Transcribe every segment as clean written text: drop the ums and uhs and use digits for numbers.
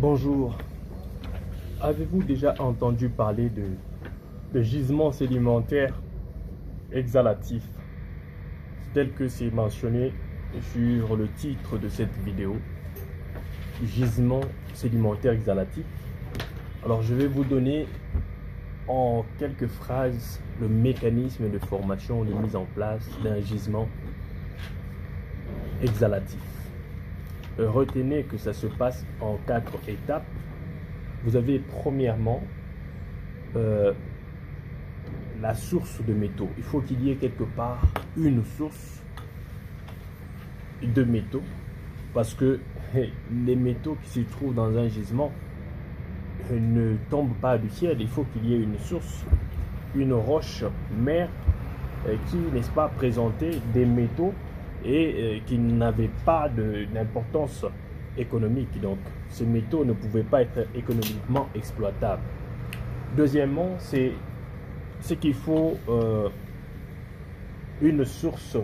Bonjour. Avez-vous déjà entendu parler de gisements sédimentaires exhalatifs, tel que c'est mentionné sur le titre de cette vidéo, gisements sédimentaires exhalatifs? Alors je vais vous donner en quelques phrases le mécanisme de formation, de mise en place d'un gisement exhalatif. Retenez que ça se passe en 4 étapes. Vous avez premièrement la source de métaux. Il faut qu'il y ait quelque part une source de métaux, parce que les métaux qui se trouvent dans un gisement ne tombent pas du ciel. Il faut qu'il y ait une source, une roche mère qui, n'est-ce pas, présentait des métaux et qui n'avaient pas d'importance économique. Donc ces métaux ne pouvaient pas être économiquement exploitables. Deuxièmement, c'est qu'il faut une source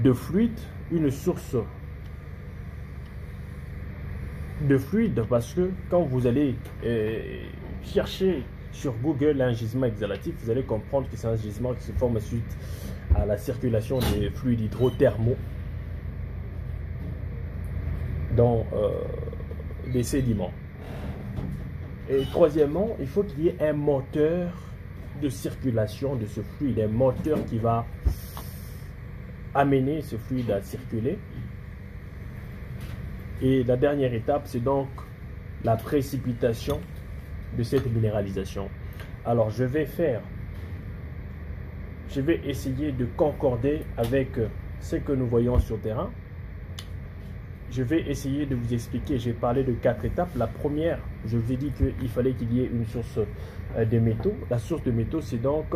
de fluide, parce que quand vous allez chercher sur Google un gisement exhalatif, vous allez comprendre que c'est un gisement qui se forme suite à la circulation des fluides hydrothermaux dans les sédiments. Et troisièmement, il faut qu'il y ait un moteur de circulation de ce fluide, un moteur qui va amener ce fluide à circuler. Et la dernière étape, c'est donc la précipitation de cette minéralisation. Alors je vais essayer de concorder avec ce que nous voyons sur terrain. Je vais essayer de vous expliquer. J'ai parlé de 4 étapes. La première, je vous ai dit qu'il fallait qu'il y ait une source de métaux. La source de métaux, c'est donc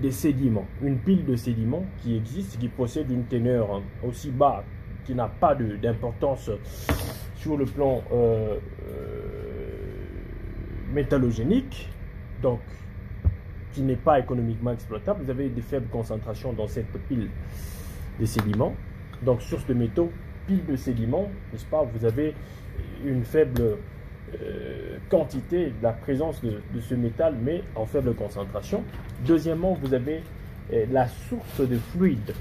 des sédiments, une pile de sédiments qui existe, qui possède une teneur aussi bas, qui n'a pas d'importance sur le plan métallogénique, donc qui n'est pas économiquement exploitable. Vous avez des faibles concentrations dans cette pile de sédiments. Donc source de métaux, pile de sédiments, n'est-ce pas? Vous avez une faible quantité de la présence de ce métal, mais en faible concentration. Deuxièmement, vous avez la source de fluide.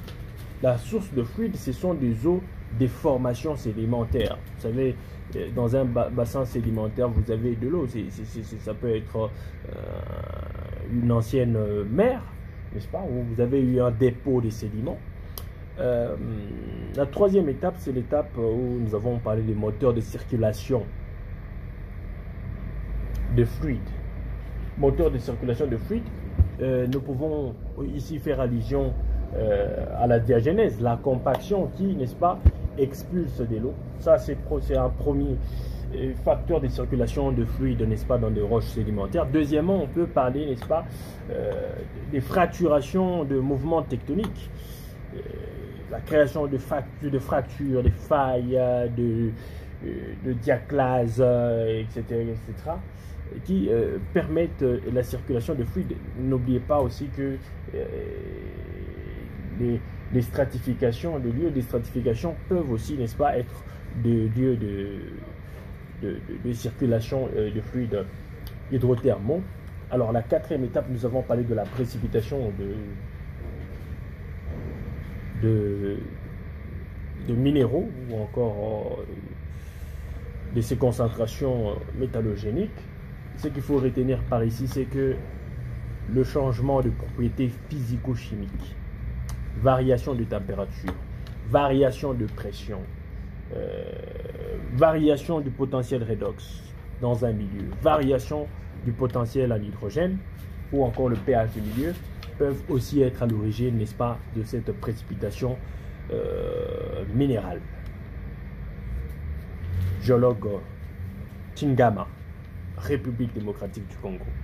La source de fluide, ce sont des eaux des formations sédimentaires. Vous savez, dans un bassin sédimentaire, vous avez de l'eau. Ça peut être une ancienne mer, n'est-ce pas, où vous avez eu un dépôt de sédiments. La troisième étape, c'est l'étape où nous avons parlé des moteurs de circulation de fluide. Moteur de circulation de fluide, nous pouvons ici faire allusion à la diagenèse, la compaction qui, n'est-ce pas, expulse de l'eau. Ça, c'est un premier facteur de circulation de fluide, n'est-ce pas, dans des roches sédimentaires. Deuxièmement, on peut parler, n'est-ce pas, des fracturations de mouvements tectoniques. La création de fractures, de failles, de diaclases, etc., qui permettent la circulation de fluide. N'oubliez pas aussi que les stratifications, les lieux de stratification peuvent aussi, n'est-ce pas, être des lieux de circulation de fluides hydrothermaux. Alors la quatrième étape, nous avons parlé de la précipitation de minéraux ou encore de ces concentrations métallogéniques. Ce qu'il faut retenir par ici, c'est que le changement de propriétés physico-chimiques, variation de température, variation de pression, variation du potentiel redox dans un milieu, variation du potentiel en hydrogène ou encore le pH du milieu peuvent aussi être à l'origine, n'est-ce pas, de cette précipitation minérale. Géologue Chingama, République démocratique du Congo.